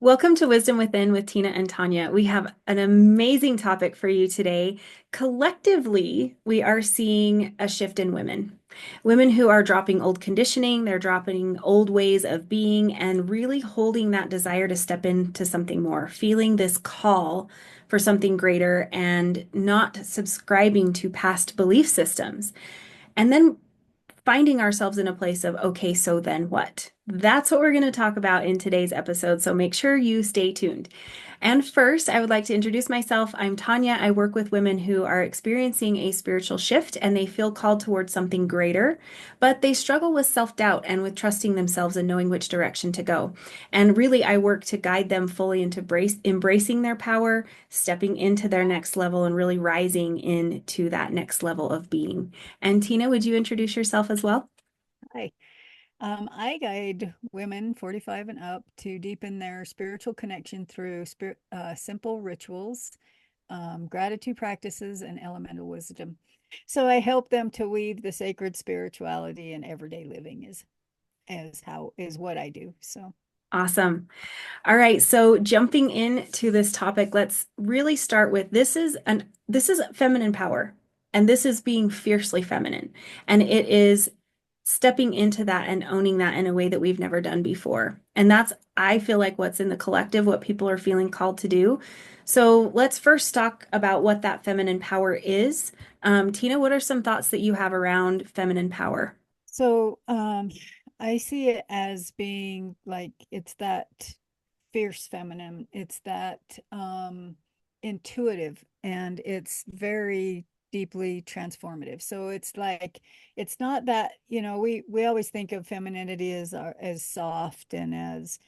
Welcome to Wisdom Within with Tina and Tanya. We have an amazing topic for you today. Collectively, we are seeing a shift in women. Women who are dropping old conditioning, they're dropping old ways of being, and really holding that desire to step into something more, feeling this call for something greater and not subscribing to past belief systems. And then finding ourselves in a place of, okay, so then what? That's what we're going to talk about in today's episode. So make sure you stay tuned. And first, I would like to introduce myself. I'm Tanya. I work with women who are experiencing a spiritual shift and they feel called towards something greater, but they struggle with self-doubt and with trusting themselves and knowing which direction to go. And really, I work to guide them fully into embracing their power, stepping into their next level, and really rising into that next level of being. And Tina, would you introduce yourself as well? Hi. I guide women 45 and up to deepen their spiritual connection through simple rituals, gratitude practices, and elemental wisdom. So I help them to weave the sacred spirituality in everyday living is what I do. So Awesome. All right, so jumping into this topic, let's really start with this is feminine power, and this is being fiercely feminine, and it is stepping into that and owning that in a way that we've never done before. And that's, I feel like, what's in the collective, what people are feeling called to do. So let's first talk about what that feminine power is. Tina, what are some thoughts that you have around feminine power? so I see it as being like it's that fierce feminine. It's that intuitive, and it's very deeply transformative. So it's like it's not that, we always think of femininity as soft and as,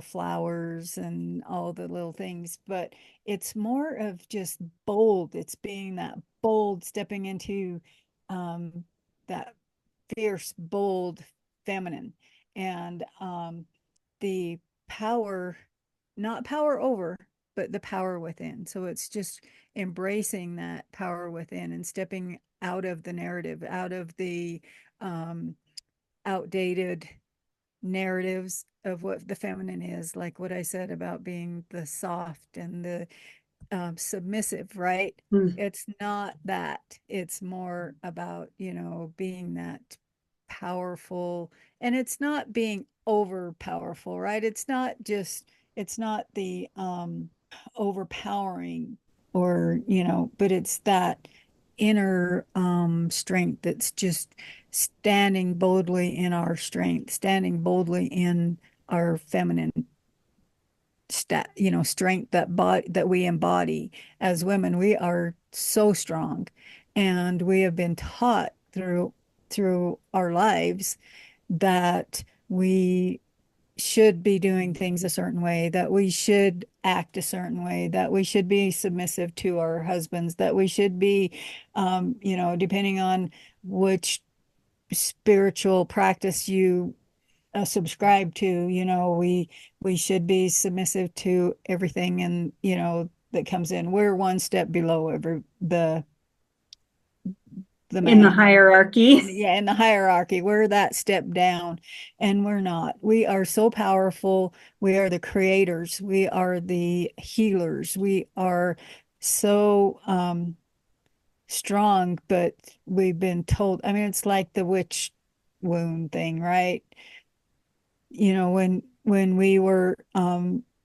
flowers and all the little things, but it's more of just bold. It's being that bold, stepping into that fierce, bold feminine. And the power, not power over, but the power within. So it's just embracing that power within and stepping out of the narrative, out of the um, outdated narratives of what the feminine is, like what I said about being the soft and the submissive, right? Hmm. It's not that. It's more about, being that powerful, and it's not being over powerful, right? It's not the overpowering, or, but it's that inner strength that's just standing boldly in our strength, standing boldly in our feminine strength, that we embody as women. We are so strong, and we have been taught through our lives that we should be doing things a certain way, that we should act a certain way, that we should be submissive to our husbands, that we should be, depending on which spiritual practice you subscribe to, we should be submissive to everything, and that comes in. We're one step below the In the man. hierarchy. Yeah, in the hierarchy, we're that step down, and we're not. We are so powerful. We are the creators. We are the healers. We are so strong, but we've been told. I mean, it's like the witch wound thing, right? When we were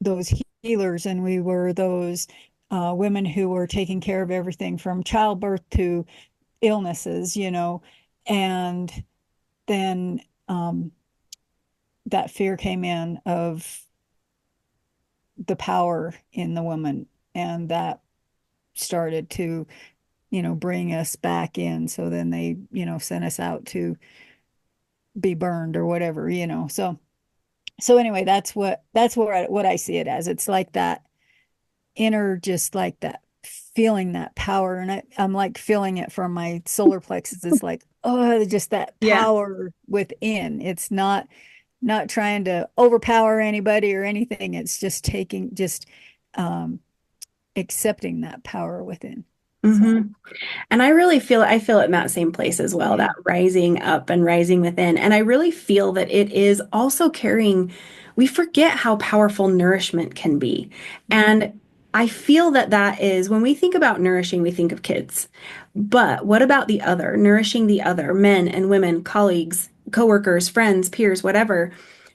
those healers, and we were those women who were taking care of everything from childbirth to illnesses, and then that fear came in of the power in the woman, and that started to, bring us back in. So then they, sent us out to be burned or whatever, so anyway, what I see it as. It's like that inner, just like that feeling, that power. And I'm like feeling it from my solar plexus. It's like, oh, just that Yeah. power within. It's not trying to overpower anybody or anything. It's just um accepting that power within. So, hmm And I feel it in that same place as well, that yeah. rising up and rising within. And I really feel that it is also carrying, we forget how powerful nourishment can be. Mhm. And I feel that that is when we think about nourishing, we think of kids. But what about the other, nourishing the other, men and women, colleagues, coworkers, friends, peers, whatever,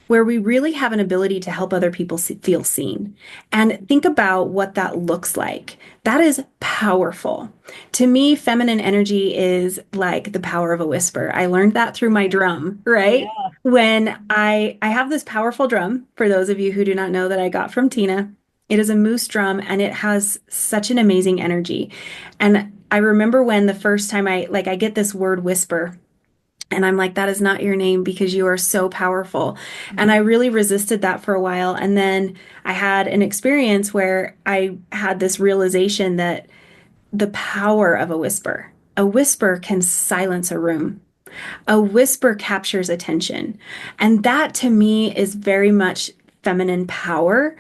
where we really have an ability to help other people feel seen. And think about what that looks like. That is powerful. To me, feminine energy is like the power of a whisper. I learned that through my Right. drum, right? Yeah. When I have this powerful drum, for those of you who do not know, that I got from Tina. It is a moose drum and it has such an amazing energy. And I remember when the first time I get this word whisper and I'm like, that is not your name because you are so powerful. And I Mhm. really resisted that for a while. And then I had an experience where I had this realization that the power of a whisper can silence a room. A whisper captures attention. And that to me is very much feminine power,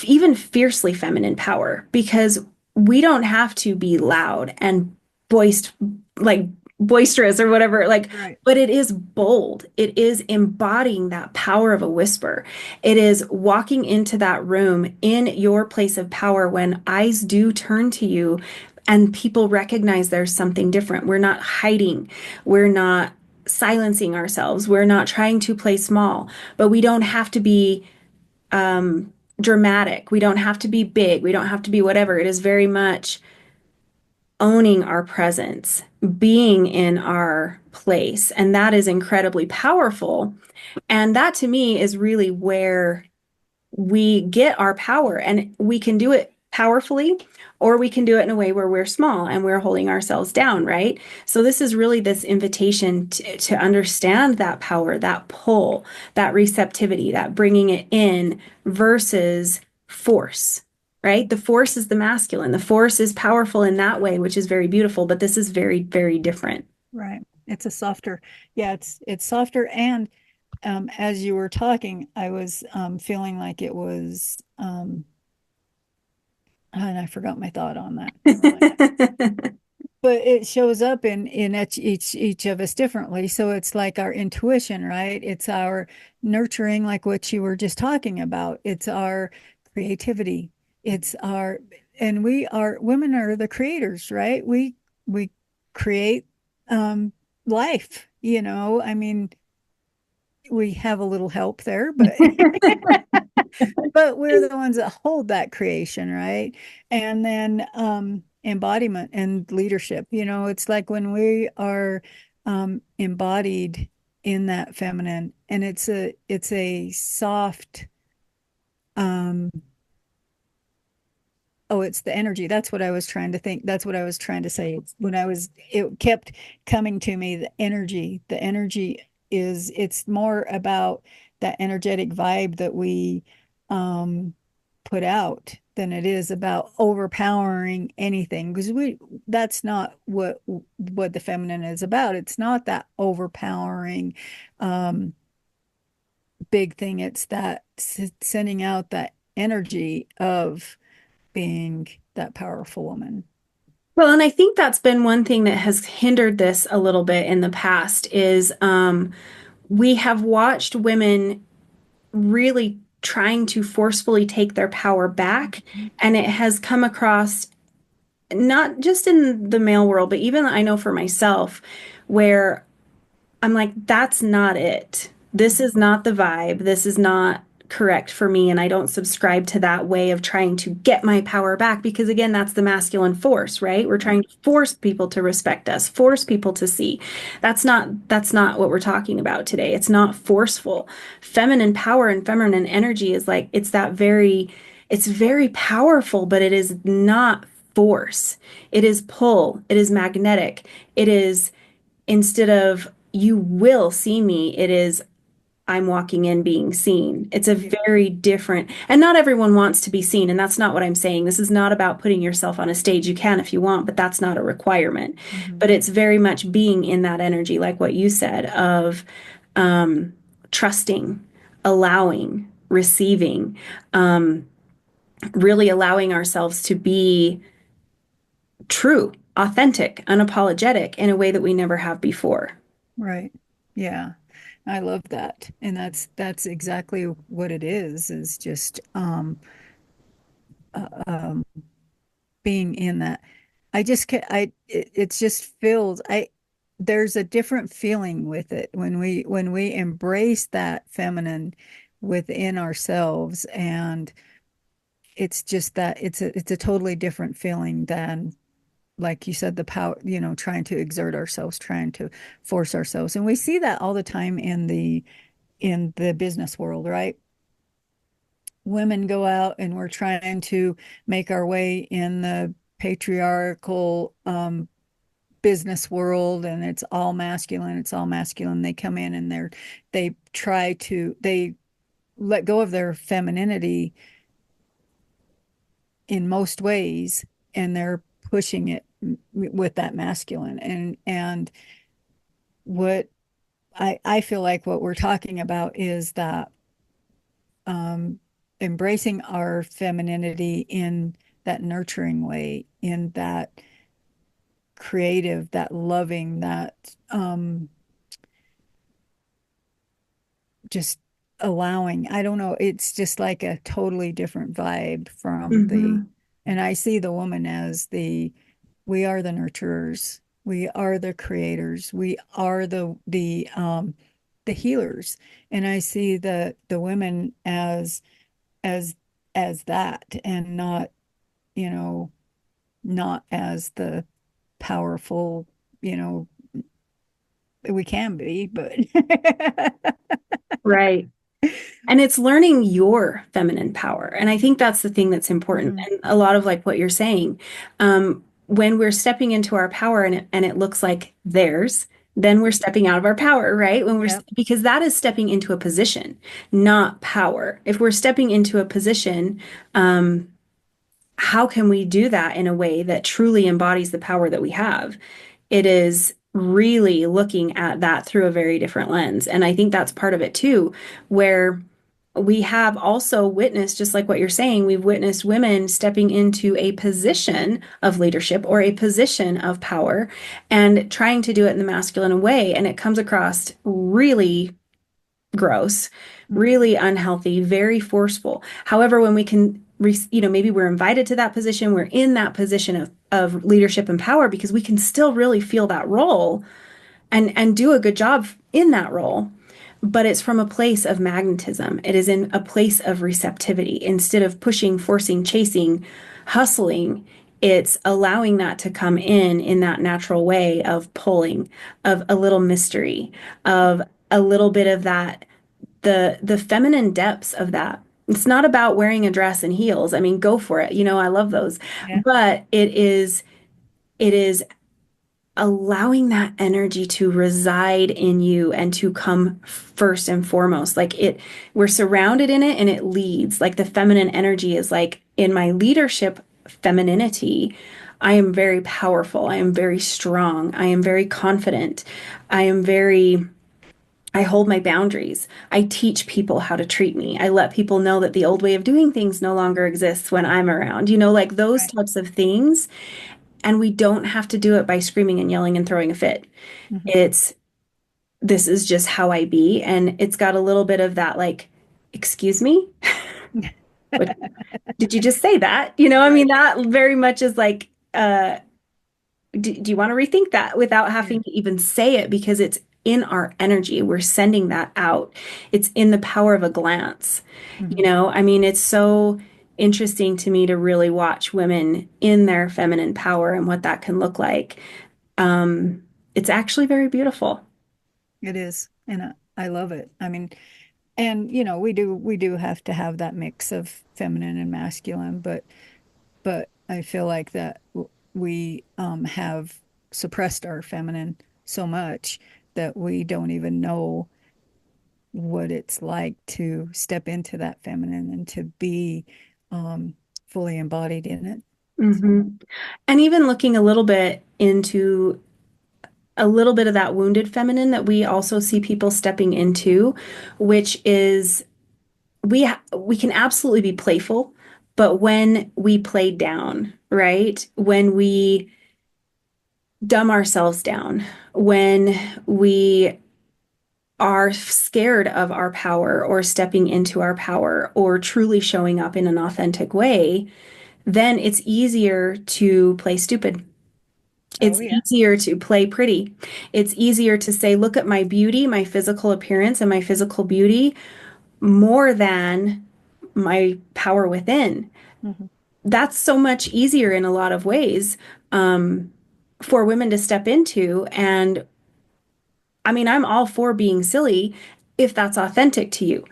even fiercely feminine power, because we don't have to be loud and boist like boisterous or whatever, like, Right. but it is bold. It is embodying that power of a whisper. It is walking into that room in your place of power when eyes do turn to you and people recognize there's something different. We're not hiding. We're not silencing ourselves. We're not trying to play small, but we don't have to be dramatic. We don't have to be big. We don't have to be whatever. It is very much owning our presence, being in our place. And that is incredibly powerful. And that to me is really where we get our power and we can do it powerfully or we can do it in a way where we're small and we're holding ourselves down, right? So this is really this invitation to understand that power, that pull, that receptivity, that bringing it in versus force, right? The force is the masculine. The force is powerful in that way, which is very beautiful, but this is very, very different. Right. It's a softer, yeah, it's softer. And as you were talking, I was feeling like it was and I forgot my thought on that. Never mind. But it shows up in each of us differently. So it's like our intuition, right? It's our nurturing, like what you were just talking about. It's our creativity. It's our and we are women are the creators, right? We create um life, you know. I mean, we have a little help there, but but we're the ones that hold that creation, right? And then embodiment and leadership. You know, it's like when we are embodied in that feminine, and it's a soft um oh, it's the energy. That's what I was trying to think. That's what I was trying to say. When I was, it kept coming to me, the energy. The energy is, it's more about that energetic vibe that we um, put out than it is about overpowering anything. Because that's not what the feminine is about. It's not that overpowering um, big thing. It's that sending out that energy of being that powerful woman. Well, and I think that's been one thing that has hindered this a little bit in the past is we have watched women really trying to forcefully take their power back, and it has come across not just in the male world, but even I know for myself, where I'm like, that's not it. This is not the vibe. This is not correct for me. And I don't subscribe to that way of trying to get my power back because, again, that's the masculine force, right? We're Right. trying to force people to respect us, force people to see. That's not what we're talking about today. It's not forceful. Feminine power and feminine energy is like, it's very powerful, but it is not force. It is pull. It is magnetic. It is instead of you will see me, it is I'm walking in being seen. It's a Yeah. very different, and not everyone wants to be seen. And that's not what I'm saying. This is not about putting yourself on a stage. You can if you want, but that's not a requirement. Mhm. But it's very much being in that energy, like what you said, of um, trusting, allowing, receiving, um, really allowing ourselves to be true, authentic, unapologetic in a way that we never have before. Right. Yeah. I love that. And that's exactly what it is just um being in that. I just can it's just filled. There's a different feeling with it when we embrace that feminine within ourselves, and it's just that it's a totally different feeling than, like you said, the power, trying to exert ourselves, trying to force ourselves. And we see that all the time in the business world, right? Women go out and we're trying to make our way in the patriarchal business world, and it's all masculine. They come in and they let go of their femininity in most ways, and they're pushing it with that masculine. And what I feel like what we're talking about is that um, embracing our femininity in that nurturing way, in that creative, that loving, that just allowing. I don't know. It's just like a totally different vibe from Hmm. and I see the woman as we are the nurturers. We are the creators. We are the healers. And I see the women as as that, and not, you know, not as the powerful, you know, we can be, but Right. And it's learning your feminine power. And I think that's the thing that's important. Mhm. And a lot of like what you're saying, when we're stepping into our power and it looks like theirs, then we're stepping out of our power, right? Yep. Because that is stepping into a position, not power. If we're stepping into a position, um, how can we do that in a way that truly embodies the power that we have? It is really looking at that through a very different lens. And I think that's part of it too, where we have also witnessed, just like what you're saying, we've witnessed women stepping into a position of leadership or a position of power and trying to do it in the masculine way. And it comes across really gross, Mhm. really unhealthy, very forceful. However, when we can, maybe we're invited to that position, we're in that position of leadership and power because we can still really feel that role and do a good job in that role. But it's from a place of magnetism. It is in a place of receptivity. Instead of pushing, forcing, chasing, hustling, it's allowing that to come in that natural way of pulling, of a little mystery, of a little bit of that, the feminine depths of that. It's not about wearing a dress and heels. I mean, go for it. I love those. Yeah. But it is allowing that energy to reside in you and to come first and foremost. We're surrounded in it and it leads. Like the feminine energy is like in my leadership femininity, I am very powerful. I am very strong. I am very confident. I am very I hold my boundaries. I teach people how to treat me. I let people know that the old way of doing things no longer exists when I'm around, like those Right. types of things. And we don't have to do it by screaming and yelling and throwing a fit. Mhm. It's This is just how I be. And it's got a little bit of that, like, excuse me? What did you just say that? I mean, Right. that very much is like, do you want to rethink that without Yeah. having to even say it because it's in our energy. We're sending that out. It's in the power of a glance. Mhm. I mean, it's so interesting to me to really watch women in their feminine power and what that can look like. It's actually very beautiful. It is, and I love it. I mean, and we do have to have that mix of feminine and masculine, but I feel like that we have suppressed our feminine so much that we don't even know what it's like to step into that feminine and to be um, fully embodied in it. So, Hmm. And even looking a little bit into a little bit of that wounded feminine that we also see people stepping into, which is we can absolutely be playful, But when we play down, right? When we dumb ourselves down, when we are scared of our power or stepping into our power or truly showing up in an authentic way, then it's easier to play stupid. Oh It's yeah. easier to play pretty. It's easier to say, look at my beauty, my physical appearance, and my physical beauty more than my power within. Hmm. That's so much easier in a lot of ways for women to step into. And I mean, I'm all for being silly if that's authentic to you.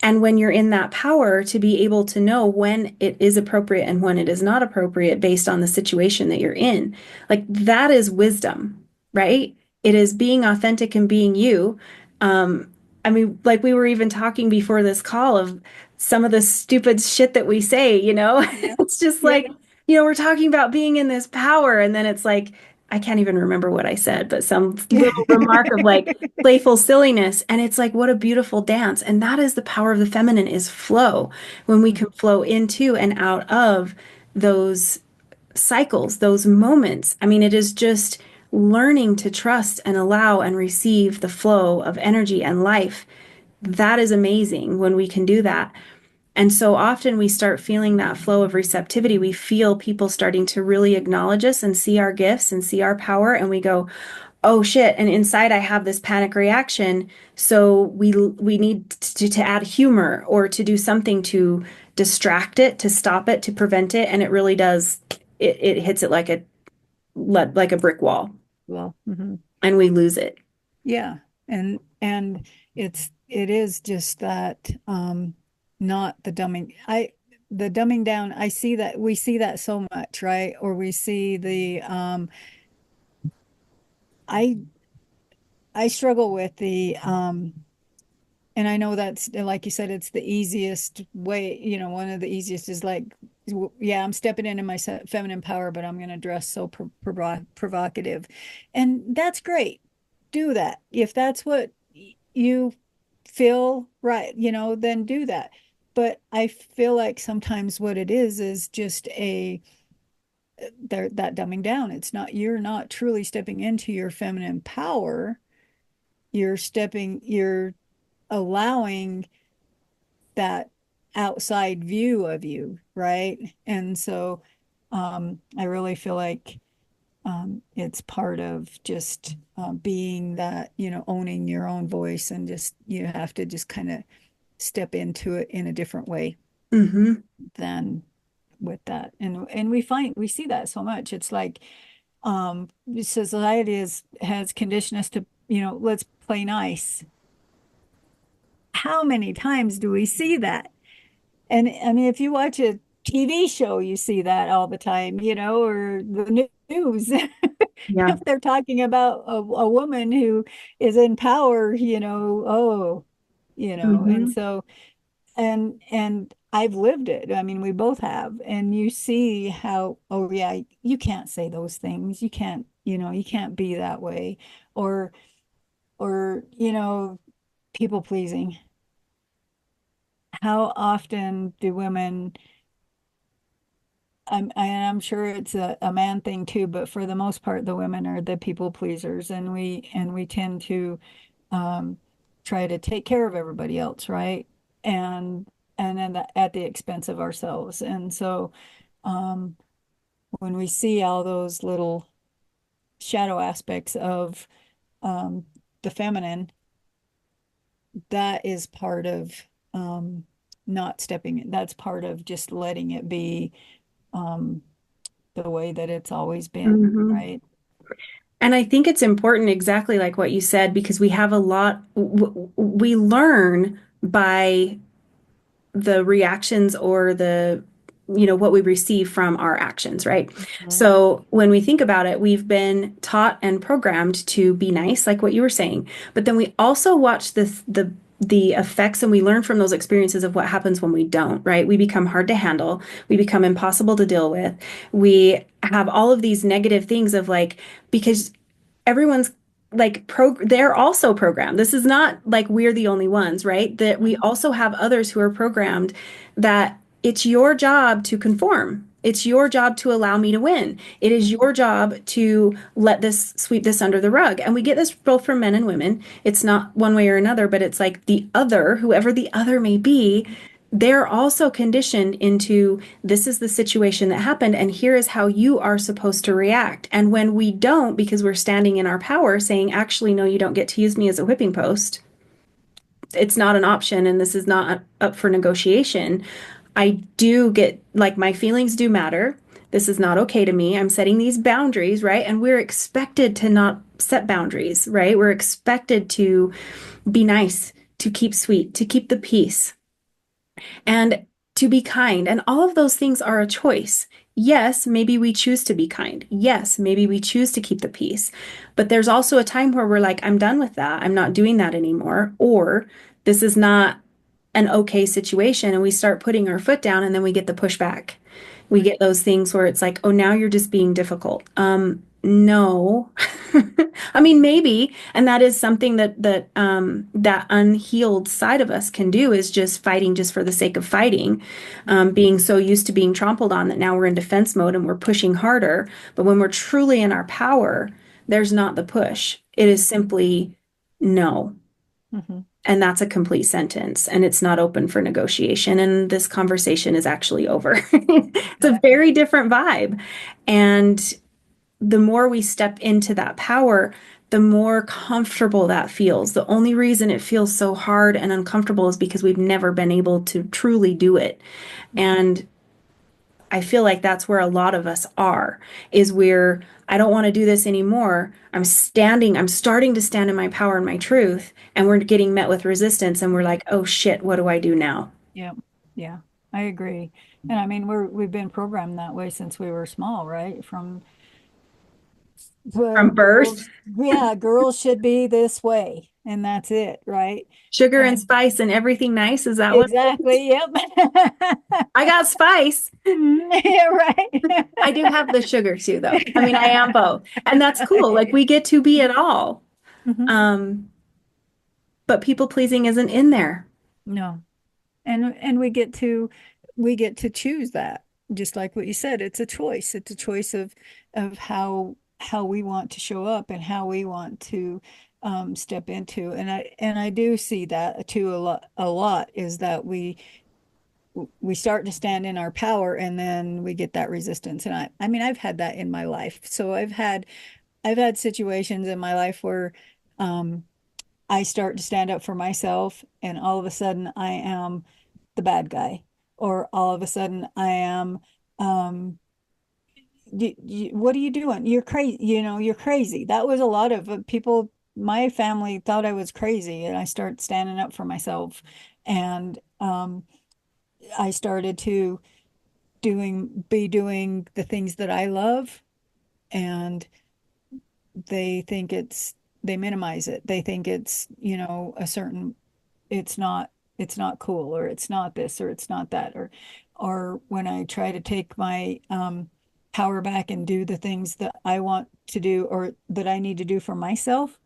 And when you're in that power to be able to know when it is appropriate and when it is not appropriate based on the situation that you're in, like that is wisdom, right? It is being authentic and being you. Um, I mean, like we were even talking before this call of some of the stupid shit that we say, you know? Yeah. It's just Yeah. like, you know, we're talking about being in this power, and then it's like, I can't even remember what I said, but some little remark of like, playful silliness, and it's like what a beautiful dance. And that is the power of the feminine, is flow, when we can flow into and out of those cycles, those moments. I mean, it is just learning to trust and allow and receive the flow of energy and life. That is amazing when we can do that. And so often we start feeling that flow of receptivity. We feel people starting to really acknowledge us and see our gifts and see our power, and we go, oh shit, and inside I have this panic reaction, so we need to add humor or to do something to distract it, to stop it, to prevent it, and it really does, it hits it like a brick wall, Well, mhm. and we lose it. Yeah. And it is just that not the dumbing. The dumbing down, I see that we see that so much, right? Or we see the I I struggle with the and I know that's like you said, it's the easiest way, one of the easiest is like, yeah, I'm stepping into my feminine power, but I'm going to dress so provocative. And that's great. Do that. If that's what you feel right, then do that. But I feel like sometimes what it is just that dumbing down. You're not truly stepping into your feminine power. You're allowing that outside view of you, right? And so I really feel like it's part of just being that, owning your own voice, and just you have to just kind of step into it in a different way Mm-hmm. than with that. And we see that so much. It's like society has conditioned us to, let's play nice. How many times do we see that? And I mean, if you watch a TV show, you see that all the time, or the news. Yeah. If they're talking about a woman who is in power, oh, and Mm-hmm. so, and I've lived it. I mean, we both have. And you see how, oh yeah, you can't say those things. You can't, you can't be that way. Or, or people pleasing. How often do women I'm sure it's a man thing too, but for the most part, the women are the people pleasers, and we tend to um, try to take care of everybody else, right? And and then at the expense of ourselves. And so um, when we see all those little shadow aspects of um, the feminine, that is part of um, not stepping. That's part of just letting it be. Um, the way that it's always been, Mm-hmm. right? And I think it's important, exactly like what you said, because we have a lot, we learn by the reactions or what we receive from our actions, right? Mhm. So when we think about it, we've been taught and programmed to be nice, like what you were saying, but then we also watch the effects, and we learn from those experiences of what happens when we don't, right? We become hard to handle, we become impossible to deal with. We have all of these negative things of like, because everyone's like they're also programmed. This is not like we're the only ones, right? That we Mhm. also have others who are programmed that it's your job to conform. It's your job to allow me to win. It is your job to let this sweep this under the rug. And we get this both from men and women. It's not one way or another, but it's like the other, whoever the other may be, they're also conditioned into this is the situation that happened, and here is how you are supposed to react. And when we don't, because we're standing in our power, saying, actually, no, you don't get to use me as a whipping post, it's not an option, and this is not up for negotiation. I do get like my feelings do matter. This is not okay to me. I'm setting these boundaries, right? And we're expected to not set boundaries, right? We're expected to be nice, to keep sweet, to keep the peace, and to be kind. And all of those things are a choice. Yes, maybe we choose to be kind. Yes, maybe we choose to keep the peace. But there's also a time where we're like, I'm done with that. I'm not doing that anymore. Or this is not an okay situation. And we start putting our foot down and then we get the pushback. We get those things where it's like, oh, now you're just being difficult. No. I mean, maybe, and that is something that unhealed side of us can do is just fighting just for the sake of fighting, being so used to being trampled on that now we're in defense mode and we're pushing harder. But when we're truly in our power, there's not the push. It is simply no. Mm-hmm. And that's a complete sentence, and it's not open for negotiation. And this conversation is actually over. It's a Exactly. very different vibe. And the more we step into that power, the more comfortable that feels. The only reason it feels so hard and uncomfortable is because we've never been able to truly do it. And I feel like that's where a lot of us are, is where I don't want to do this anymore. I'm starting to stand in my power and my truth, and we're getting met with resistance, and we're like, oh shit, what do I do now? Yeah. Yeah. I agree. And I mean, we've been programmed that way since we were small, right? From From birth, girls, yeah, girls should be this way, and that's it, right? sugar and And spice and everything nice. Is that what it is? exactly, yep. I got spice. Yeah, right. I do have the sugar too, though. I mean, I am both. And that's cool. Like we get to be it all. Mhm. Um, but people pleasing isn't in there. No. And we get to choose that. Just like what you said, it's a choice. It's a choice of how we want to show up and how we want to step into. And I do see that too a lot is that we start to stand in our power and then we get that resistance. And I mean I've had that in my life. So I've had situations in my life where um I start to stand up for myself, and all of a sudden I am the bad guy, or all of a sudden I am, what are you doing? You're crazy. You know, you're crazy. That was a lot of people. My family thought I was crazy, and I started standing up for myself, and I started to be doing the things that I love, and they think they minimize it. They think it's, you know, a certain it's not it's not cool, or it's not this, or it's not that, or when I try to take my power back and do the things that I want to do or that I need to do for myself,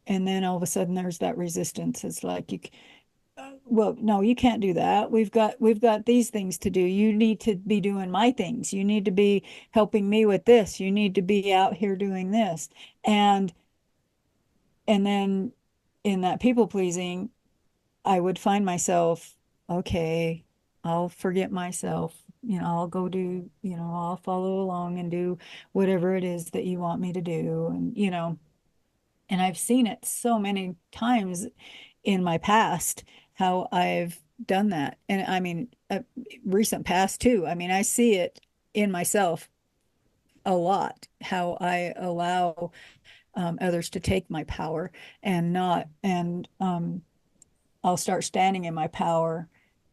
and then all of a sudden there's that resistance. It's like well, no, you can't do that. We've got these things to do. You need to be doing my things. You need to be helping me with this. You need to be out here doing this. And then in that people pleasing, I would find myself, okay, I'll forget myself. You know, I'll go do, you know, I'll follow along and do whatever it is that you want me to do. And, you know, and I've seen it so many times in my past how I've done that. And I mean, recent past too. I mean, I see it in myself a lot, how I allow others to take my power and not, and I'll start standing in my power,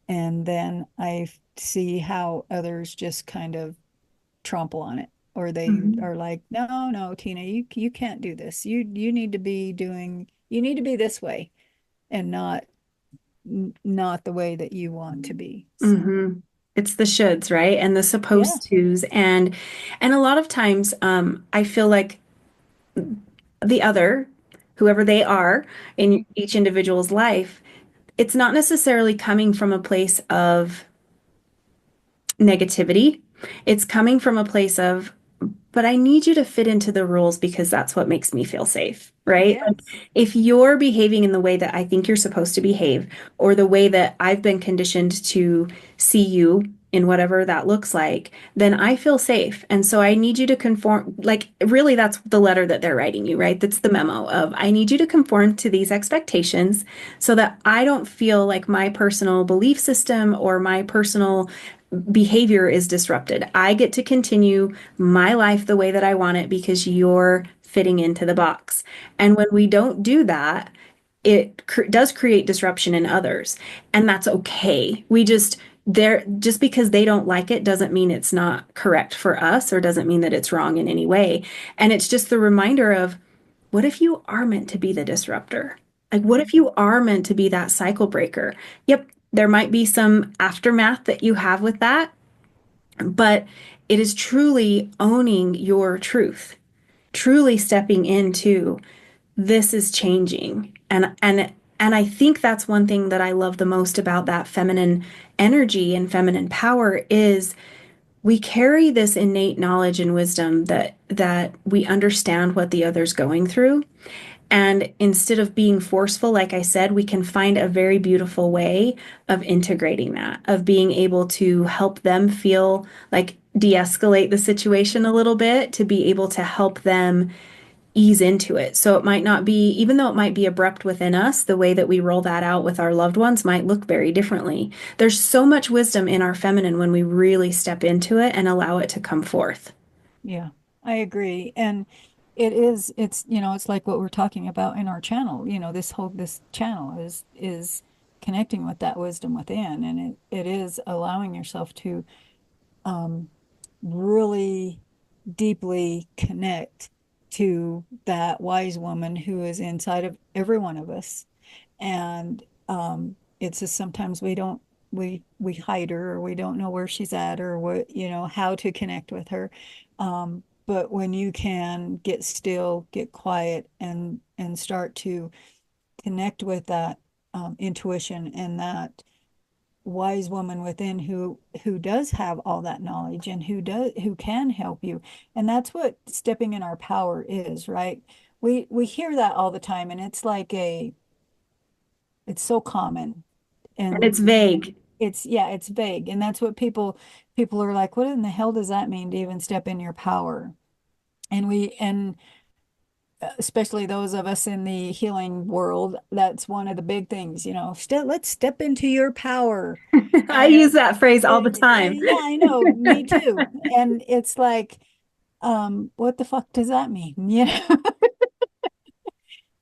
and then I see how others just kind of trample on it, or they Mhm. are like, no, no, Tina, you can't do this. You need to be doing, you need to be this way, and not the way that you want to be. So Mm-hmm. It's the shoulds, right? And the yeah. supposed tos. And a lot of times, I feel like the other, whoever they are in Mhm. each individual's life, it's not necessarily coming from a place of negativity. It's coming from a place of, but I need you to fit into the rules because that's what makes me feel safe, right? Like Yes. if you're behaving in the way that I think you're supposed to behave, or the way that I've been conditioned to see you in whatever that looks like, then I feel safe. And so I need you to conform. Like, really, that's the letter that they're writing you, right? That's the memo of, I need you to conform to these expectations so that I don't feel like my personal belief system or my personal behavior is disrupted. I get to continue my life the way that I want it because you're fitting into the box. And when we don't do that, it does create disruption in others. And that's okay. We just, they're just because they don't like it doesn't mean it's not correct for us or doesn't mean that it's wrong in any way. And it's just the reminder of, what if you are meant to be the disruptor? Like, what if you are meant to be that cycle breaker? Yep, there might be some aftermath that you have with that, but it is truly owning your truth, truly stepping into, this is changing. And I think that's one thing that I love the most about that feminine energy and feminine power is we carry this innate knowledge and wisdom that we understand what the other's going through. And instead of being forceful, like I said, we can find a very beautiful way of integrating that, of being able to help them feel like de-escalate the situation a little bit, to be able to help them ease into it. So it might not be, even though it might be abrupt within us, the way that we roll that out with our loved ones might look very differently. There's so much wisdom in our feminine when we really step into it and allow it to come forth. Yeah, I agree. And it's, it's like what we're talking about in our channel. This channel is connecting with that wisdom within, and it is allowing yourself to um really deeply connect to that wise woman who is inside of every one of us. And it's just sometimes we hide her, or we don't know where she's at, or how to connect with her. But when you can get still, get quiet, and start to connect with that intuition and that wise woman within who does have all that knowledge, and who can help you. And that's what stepping in our power is, right? We hear that all the time, and it's so common. And And it's vague. it's vague, and that's what people are like, what in the hell does that mean, to even step in your power? And especially those of us in the healing world, that's one of the big things, let's step into your power. I And use that phrase all the time. yeah, I know, me too. And it's like, what the fuck does that mean?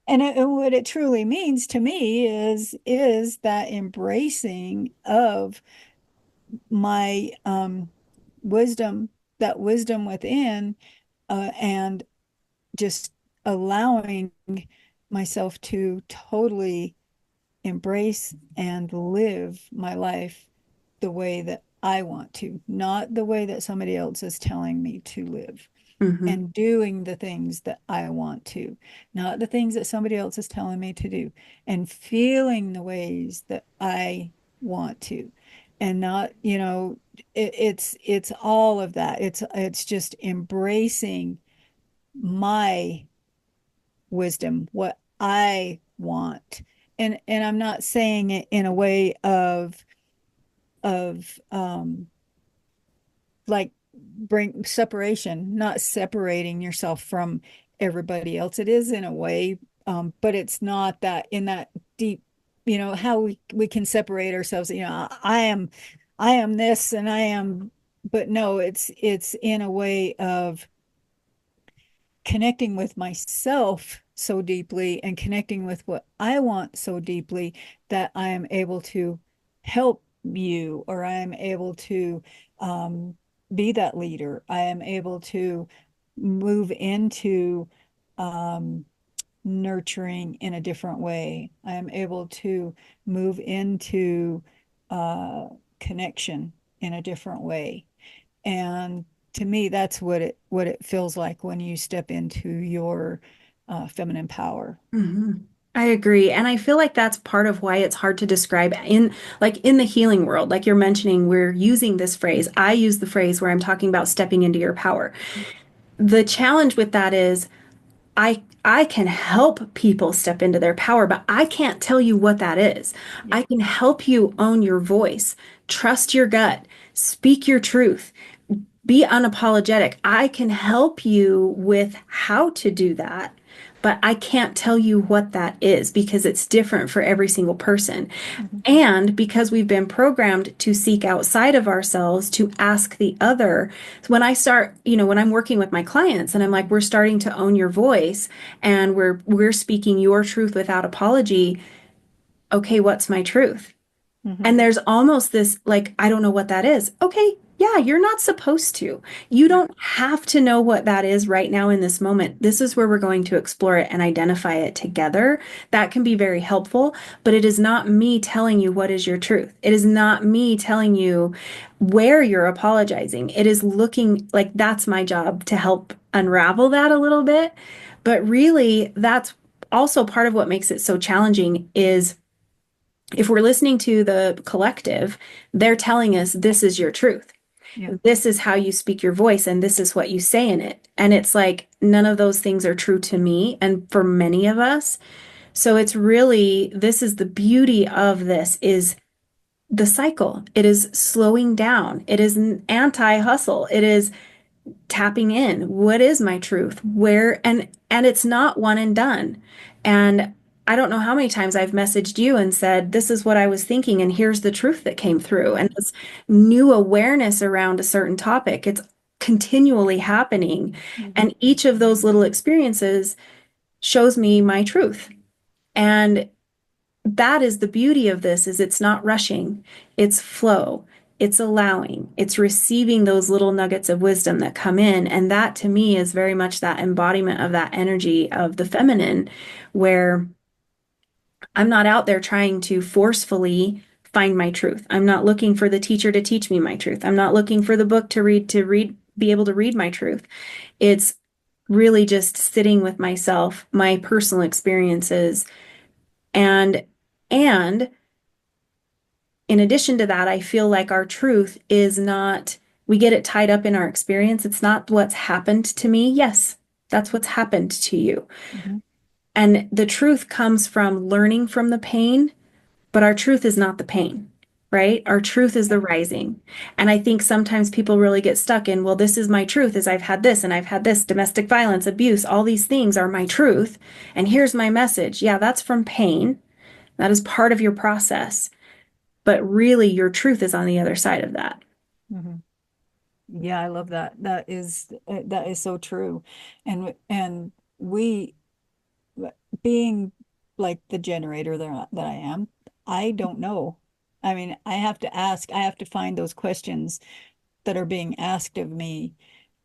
And what it truly means to me is that embracing of my wisdom, that wisdom within, and just allowing myself to totally embrace and live my life the way that I want to, not the way that somebody else is telling me to live, Hmm. and doing the things that I want to, not the things that somebody else is telling me to do, and feeling the ways that I want to. And not, it's all of that. It's just embracing my wisdom, what I want. And I'm not saying it in a way of like bring separation, not separating yourself from everybody else. It is in a way, but it's not that in that deep, how we can separate ourselves. I am this and I am, but no, it's in a way of connecting with myself so deeply, and connecting with what I want so deeply, that I am able to help you, or I am able to um, be that leader. I am able to move into um, nurturing in a different way. I am able to move into uh, connection in a different way. And to me, that's what it feels like when you step into your feminine power. Hmm. I agree. And I feel like that's part of why it's hard to describe in in the healing world. Like you're mentioning, we're using this phrase. I use the phrase where I'm talking about stepping into your power. The challenge with that is I can help people step into their power, but I can't tell you what that is. Yeah. I can help you own your voice, trust your gut, speak your truth, be unapologetic. I can help you with how to do that, but I can't tell you what that is because it's different for every single person. Mhm. And because we've been programmed to seek outside of ourselves to ask the other, when I start, when I'm working with my clients and I'm like, we're starting to own your voice and we're speaking your truth without apology. Okay, what's my truth? Mhm. And there's almost this like, I don't know what that is. Okay, yeah, you're not supposed to. You Right. don't have to know what that is right now in this moment. This is where we're going to explore it and identify it together. That can be very helpful, but it is not me telling you what is your truth. It is not me telling you where you're apologizing. It is looking like that's my job to help unravel that a little bit. But really, that's also part of what makes it so challenging is if we're listening to the collective, they're telling us this is your truth. Yeah. This is how you speak your voice, and this is what you say in it. And it's like none of those things are true to me and for many of us. So it's really this is the beauty of this is the cycle. It is slowing down. It is an anti-hustle. It is tapping in. What is my truth? Where and it's not one and done. And I don't know how many times I've messaged you and said, this is what I was thinking, and here's the truth that came through. Yeah. And this new awareness around a certain topic, it's continually happening. Mhm. And each of those little experiences shows me my truth. And that is the beauty of this is it's not rushing, it's flow, it's allowing, it's receiving those little nuggets of wisdom that come in. And that to me is very much that embodiment of that energy of the feminine, where I'm not out there trying to forcefully find my truth. I'm not looking for the teacher to teach me my truth. I'm not looking for the book to read, be able to read my truth. It's really just sitting with myself, my personal experiences, and and in addition to that, I feel like our truth is not, we get it tied up in our experience. It's not what's happened to me. Yes, that's what's happened to you. Mhm. And the truth comes from learning from the pain, but our truth is not the pain, right? Our truth is Yeah. the rising. And I think sometimes people really get stuck in, well, this is my truth, is I've had this and I've had this domestic violence, abuse, all these things are my truth. And here's my message. Yeah, that's from pain. That is part of your process. But really, your truth is on the other side of that. Mhm. Yeah, I love that. That is so true. And we being like the generator that I am, I don't know. I mean, I have to ask, I have to find those questions that are being asked of me.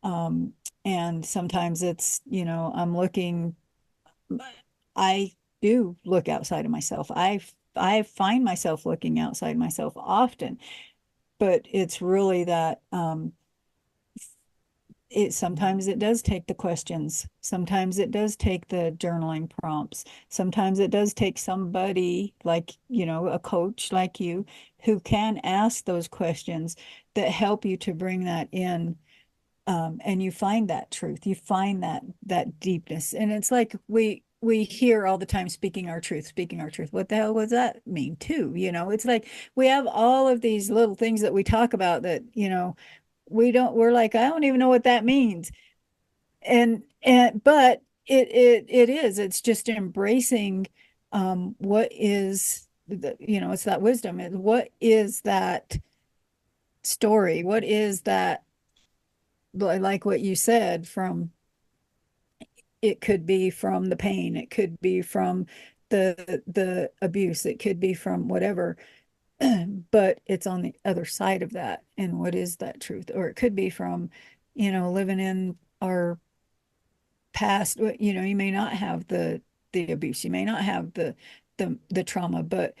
Um, and sometimes it's, I'm looking, I do look outside of myself. I find myself looking outside myself often, but it's really that it sometimes it does take the questions. Sometimes it does take the journaling prompts. Sometimes it does take somebody like, a coach like you who can ask those questions that help you to bring that in. And you find that truth, you find that deepness. And it's like we hear all the time speaking our truth, speaking our truth. What the hell does that mean too? It's like we have all of these little things that we talk about that, we're like, I don't even know what that means. And but it's just embracing what is it's that wisdom. What is that story? What is that, like what you said, from it could be from the pain, it could be from the abuse, it could be from whatever, but it's on the other side of that. And what is that truth? Or it could be from, living in our past. You may not have the abuse, you may not have the trauma, but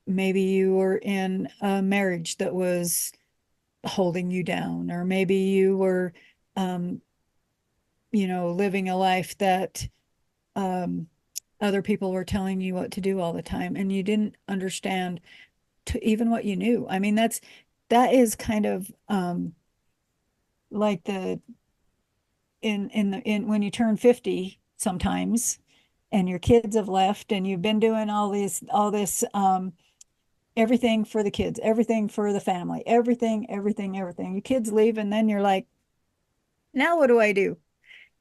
maybe you were in a marriage that was holding you down, or maybe you were living a life that um other people were telling you what to do all the time and you didn't understand to even what you knew. I mean, that is kind of like the in when you turn 50 sometimes and your kids have left and you've been doing all this everything for the kids, everything for the family, everything. Your kids leave and then you're like, now what do I do?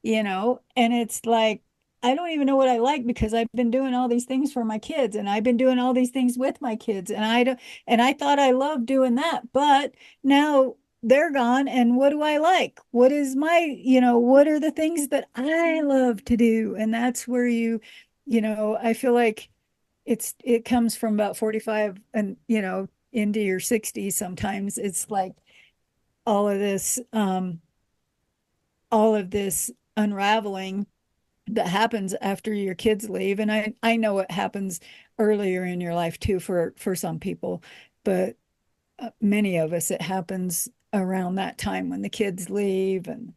And it's like, I don't even know what I like because I've been doing all these things for my kids and I've been doing all these things with my kids and I don't and I thought I loved doing that, but now they're gone and what do I like? What is what are the things that I love to do? And that's where I feel like it comes from about 45 and into your 60s sometimes. It's like all of this all of this unraveling that happens after your kids leave. And I know it happens earlier in your life too for some people, but many of us, it happens around that time when the kids leave and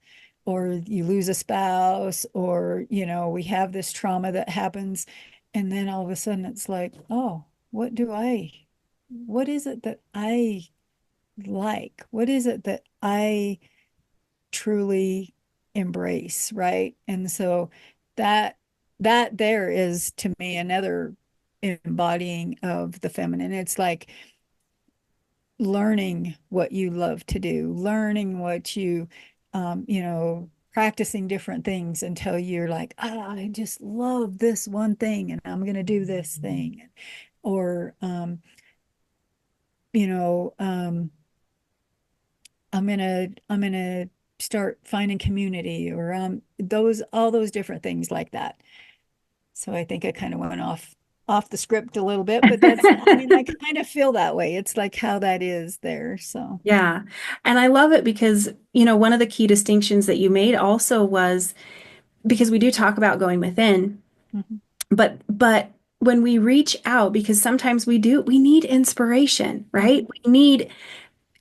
or you lose a spouse or we have this trauma that happens and then all of a sudden it's like, oh, what is it that I like? What is it that I truly embrace, right? And so that that there is to me another embodying of the feminine. It's like learning what you love to do, learning what practicing different things until you're like, I just love this one thing and I'm going to do this thing. Or, you know, I'm gonna start finding community or all those different things like that. So I think I kind of went off the script a little bit, but I mean, I kind of feel that way. It's like how that is there. So Yeah. And I love it because, one of the key distinctions that you made also was because we do talk about going within, mhm. but when we reach out, because sometimes we need inspiration, right? Mhm. We need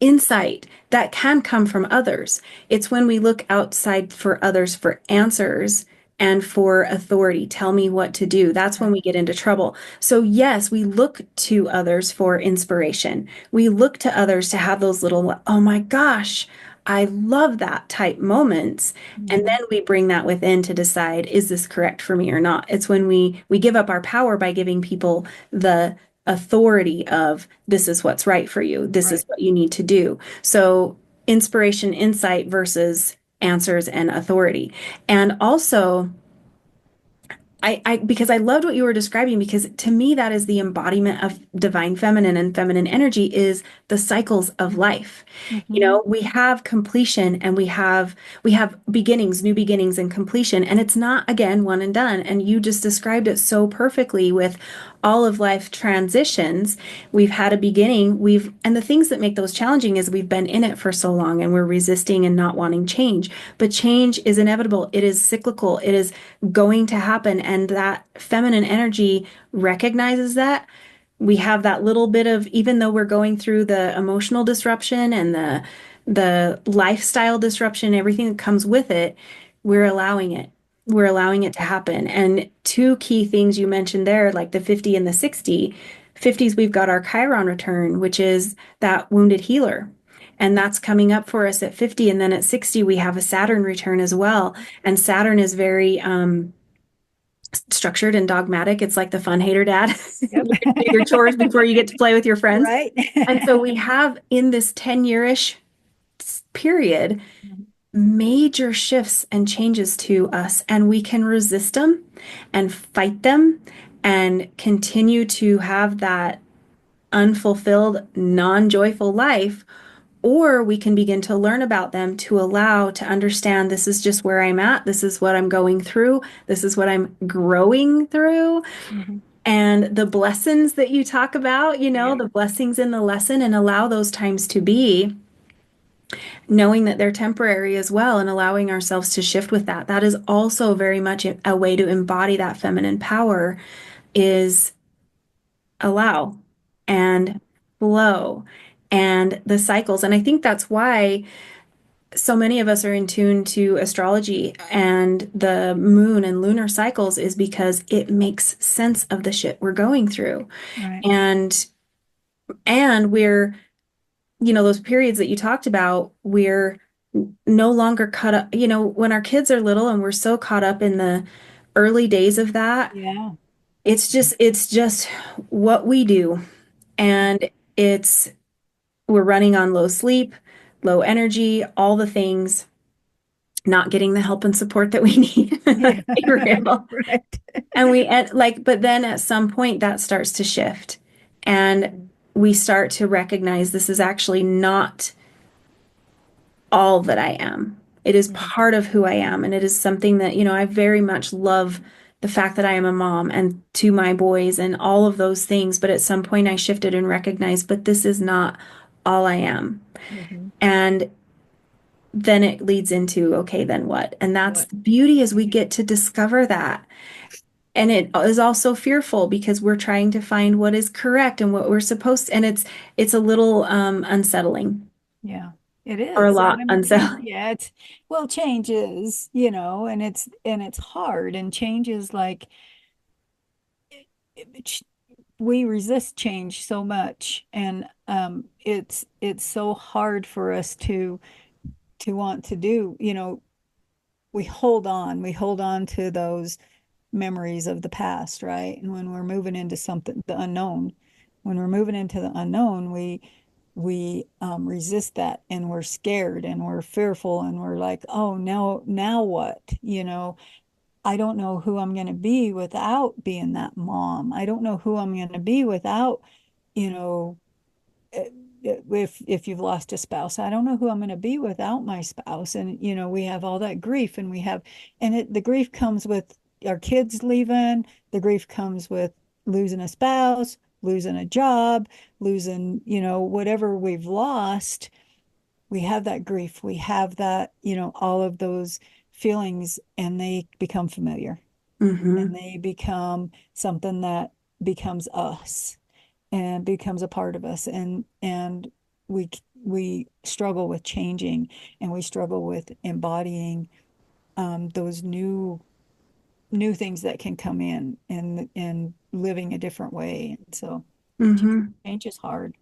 insight that can come from others. It's when we look outside for others for answers and for authority. Tell me what to do. That's when Right. we get into trouble. So, yes, we look to others for inspiration. We look to others to have those little, oh my gosh, I love that type moments. And Mhm. then we bring that within to decide, is this correct for me or not? It's when we give up our power by giving people the authority of this is what's right for you. This is Right. what you need to do. So inspiration, insight versus answers and authority. And also, because I loved what you were describing, because to me, that is the embodiment of divine feminine and feminine energy is the cycles of life. Mhm. We have completion and we have beginnings, new beginnings and completion. And it's not again one and done. And you just described it so perfectly with all of life transitions. We've had a beginning, and the things that make those challenging is we've been in it for so long and we're resisting and not wanting change. But change is inevitable. It is cyclical. It is going to happen. And that feminine energy recognizes that. We have that little bit of, even though we're going through the emotional disruption and the lifestyle disruption, everything that comes with it, we're allowing it. We're allowing it to happen. And two key things you mentioned there, like the 50 and the 60. 50s, we've got our Chiron return, which is that wounded healer. And that's coming up for us at 50. And then at 60, we have a Saturn return as well. And Saturn is very structured and dogmatic. It's like the fun hater dad. Yep. You're going to do your chores before you get to play with your friends. Right. And so we have in this 10-year-ish period Mhm. major shifts and changes to us, and we can resist them and fight them and continue to have that unfulfilled, non joyful life. Or we can begin to learn about them to allow to understand this is just where I'm at. This is what I'm going through. This is what I'm growing through. Mhm. And the blessings that you talk about, Yep. the blessings in the lesson, and allow those times to be, knowing that they're temporary as well, and allowing ourselves to shift with that. That is also very much a way to embody that feminine power is allow and flow and the cycles. And I think that's why so many of us are in tune to astrology and the moon and lunar cycles is because it makes sense of the shit we're going through. Right. And we're, those periods that you talked about, we're no longer caught up, when our kids are little and we're so caught up in the early days of that, Yeah. it's just what we do. And it's we're running on low sleep, low energy, all the things, not getting the help and support that we need. Yeah. Let's be real. Right. And but then at some point that starts to shift and we start to recognize this is actually not all that I am. It is Mhm. part of who I am. And it is something that, I very much love the fact that I am a mom and to my boys and all of those things. But at some point I shifted and recognized, but this is not all I am. Mhm. And then it leads into, okay, then what? And that's What? the beauty is we get to discover that. And it is also fearful because we're trying to find what is correct and what we're supposed to, and it's a little unsettling Yeah, it or a is. And lot I mean, unsettling. yeah, it's well, change is, and it's hard and change is like we resist change so much and it's so hard for us to want to do, we hold on to those memories of the past, right? And when we're moving into something, the unknown, when we're moving into the unknown, we resist that and we're scared and we're fearful and we're like, oh, now what? I don't know who I'm going to be without being that mom. I don't know who I'm going to be without, you know, eh, if you've lost a spouse, I don't know who I'm going to be without my spouse. And we have all that grief, and the grief comes with our kids leaving. The grief comes with losing a spouse, losing a job, losing, whatever we've lost. We have that grief. We have that, all of those feelings, and they become familiar and Hmm. they become something that becomes us and becomes a part of us and we struggle with changing and we struggle with embodying those new things that can come in and living a different way. And so Hmm. change is hard.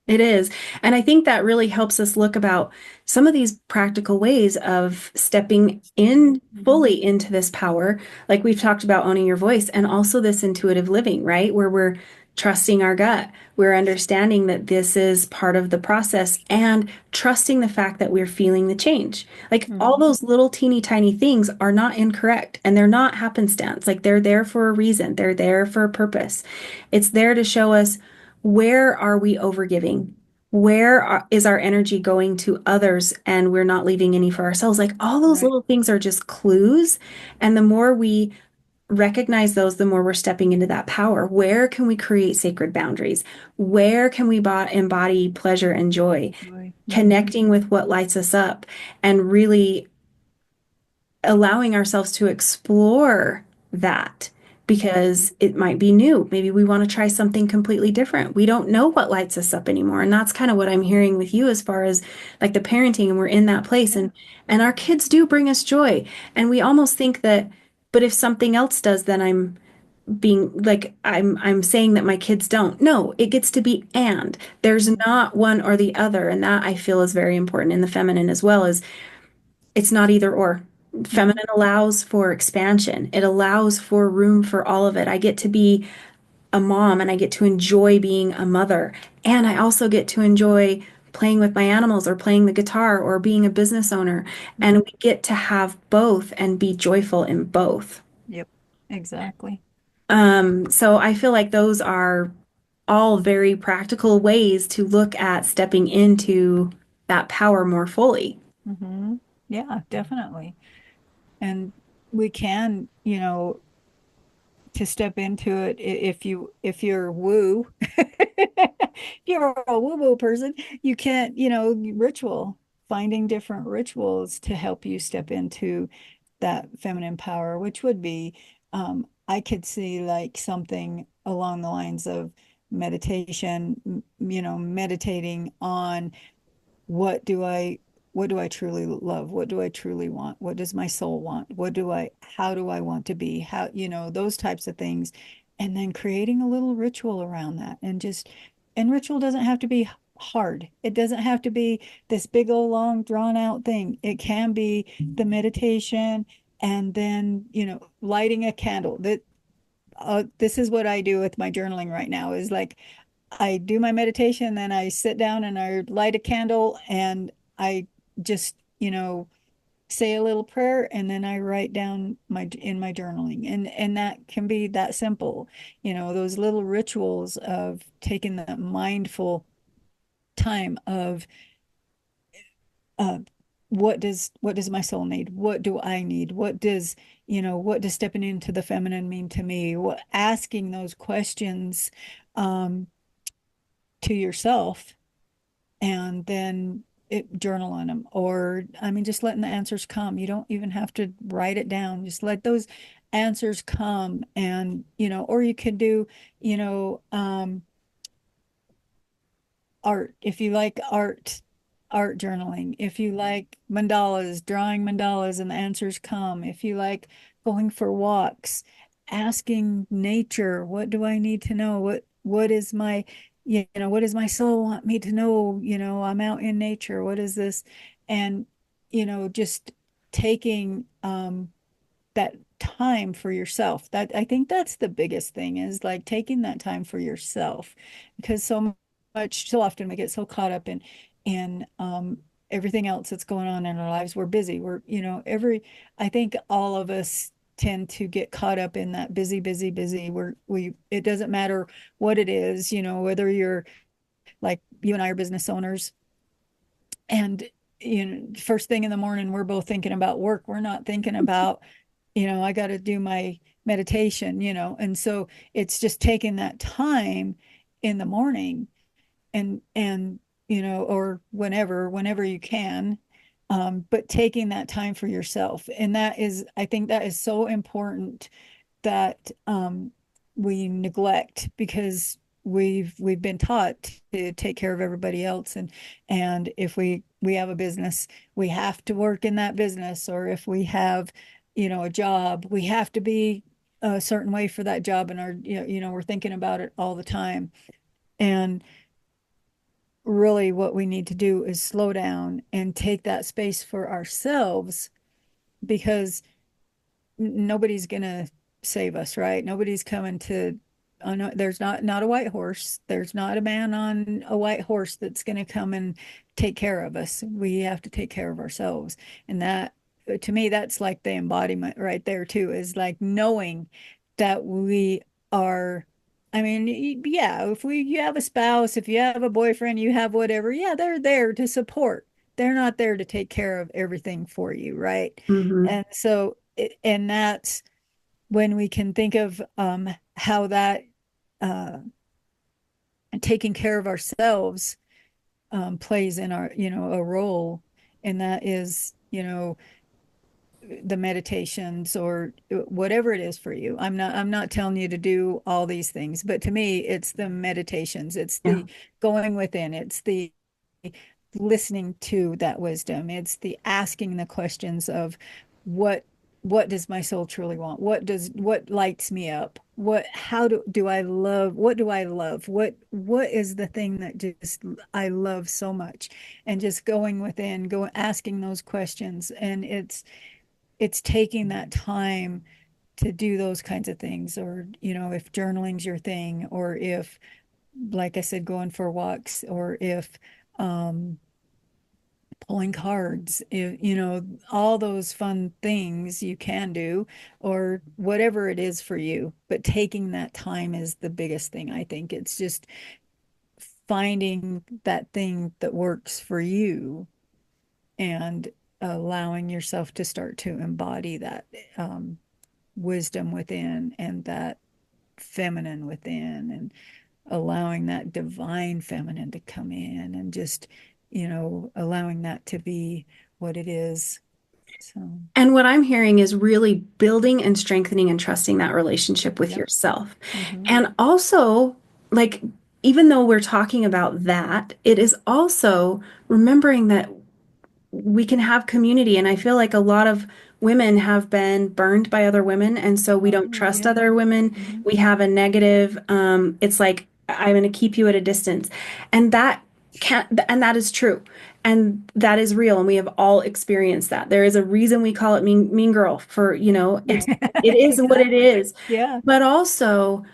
It is. And I think that really helps us look about some of these practical ways of stepping in Mhm. fully into this power. Like we've talked about owning your voice and also this intuitive living, right? Where we're trusting our gut. We're understanding that this is part of the process and trusting the fact that we're feeling the change. Like all Mhm. those little teeny tiny things are not incorrect and they're not happenstance. Like they're there for a reason. They're there for a purpose. It's there to show us where are we overgiving? Is our energy going to others and we're not leaving any for ourselves? Like all those Right. little things are just clues. And the more we recognize those, the more we're stepping into that power. Where can we create sacred boundaries? Where can we embody pleasure and joy? Joy. Mhm. Connecting with what lights us up and really allowing ourselves to explore that because it might be new. Maybe we want to try something completely different. We don't know what lights us up anymore. And that's kind of what I'm hearing with you as far as like the parenting and we're in that place Yeah. and our kids do bring us joy. And we almost think that but if something else does then I'm being like I'm saying that my kids don't. No, it gets to be and there's Mhm. not one or the other and that I feel is very important in the feminine as well as it's not either or. Mhm. Feminine allows for expansion. It allows for room for all of it. I get to be a mom and I get to enjoy being a mother. And I also get to enjoy playing with my animals or playing the guitar or being a business owner. And Mhm. we get to have both and be joyful in both. Yep. Exactly. So I feel like those are all very practical ways to look at stepping into that power more fully. Yeah, definitely. And we can, to step into it if you're woo if you're a woo woo person, you can't, finding different rituals to help you step into that feminine power, which would be I could see like something along the lines of meditation, meditating on what do I what do I truly love? What do I truly want? What does my soul want? How do I want to be? How, those types of things. And then creating a little ritual around that and ritual doesn't have to be hard. It doesn't have to be this big old long drawn out thing. It can be the meditation and then, lighting a candle. This is what I do with my journaling right now is like I do my meditation, then I sit down and I light a candle and I just, say a little prayer and then I write down my journaling. And that can be that simple. Those little rituals of taking that mindful time of uh what does my soul need? What do I need? What does stepping into the feminine mean to me? What asking those questions um to yourself and then journal on them, or I mean just letting the answers come. You don't even have to write it down, just let those answers come. And or you could do you know art if you like art journaling, if you like mandalas, drawing mandalas and the answers come, if you like going for walks, asking nature, what do I need to know, what is my what does my soul want me to know, I'm out in nature, what is this? And just taking that time for yourself. That I think that's the biggest thing is like taking that time for yourself, because so often we get so caught up in everything else that's going on in our lives. We're busy. I think all of us tend to get caught up in that busy, busy, busy. It doesn't matter what it is, whether you're like you and I are business owners and first thing in the morning we're both thinking about work. We're not thinking about I got to do my meditation, and so it's just taking that time in the morning and or whenever you can, but taking that time for yourself. And I think that is so important that we neglect, because we've been taught to take care of everybody else, and if we have a business, we have to work in that business, or if we have a job, we have to be a certain way for that job, and we're thinking about it all the time. And really what we need to do is slow down and take that space for ourselves, because nobody's gonna save us, right? Nobody's coming to there's not a white horse. There's not a man on a white horse that's gonna come and take care of us. We have to take care of ourselves. And that, to me, that's like the embodiment right there too, is like knowing that we are, I mean, yeah, if you have a spouse, if you have a boyfriend, you have whatever, yeah, they're there to support. They're not there to take care of everything for you, right? Hmm. And so, and that's when we can think of how that uh, taking care of ourselves plays in our, a role. And that is, the meditations or whatever it is for you. I'm not telling you to do all these things, but to me, it's the meditations, it's Yeah. the going within, it's the listening to that wisdom. It's the asking the questions of what what does my soul truly want? What lights me up? Do I love? What do I love? What is the thing that just I love so much? And just going within, go asking those questions. And it's taking that time to do those kinds of things, or if journaling's your thing, or if, like I said, going for walks, or if um pulling cards, all those fun things you can do, or whatever it is for you. But taking that time is the biggest thing. I think it's just finding that thing that works for you and allowing yourself to start to embody that wisdom within and that feminine within, and allowing that divine feminine to come in and just, allowing that to be what it is. So, And what I'm hearing is really building and strengthening and trusting that relationship with yep. yourself. Mm-hmm. And also, like, even though we're talking about that, it is also remembering that we can have community. And I feel like a lot of women have been burned by other women. And so we don't Oh, trust yeah. other women. Hmm. We have a negative, it's like, I'm going to keep you at a distance. And that and that is true. And that is real. And we have all experienced that. There is a reason we call it mean girl for, it is what it Exactly. is. Yeah. But also,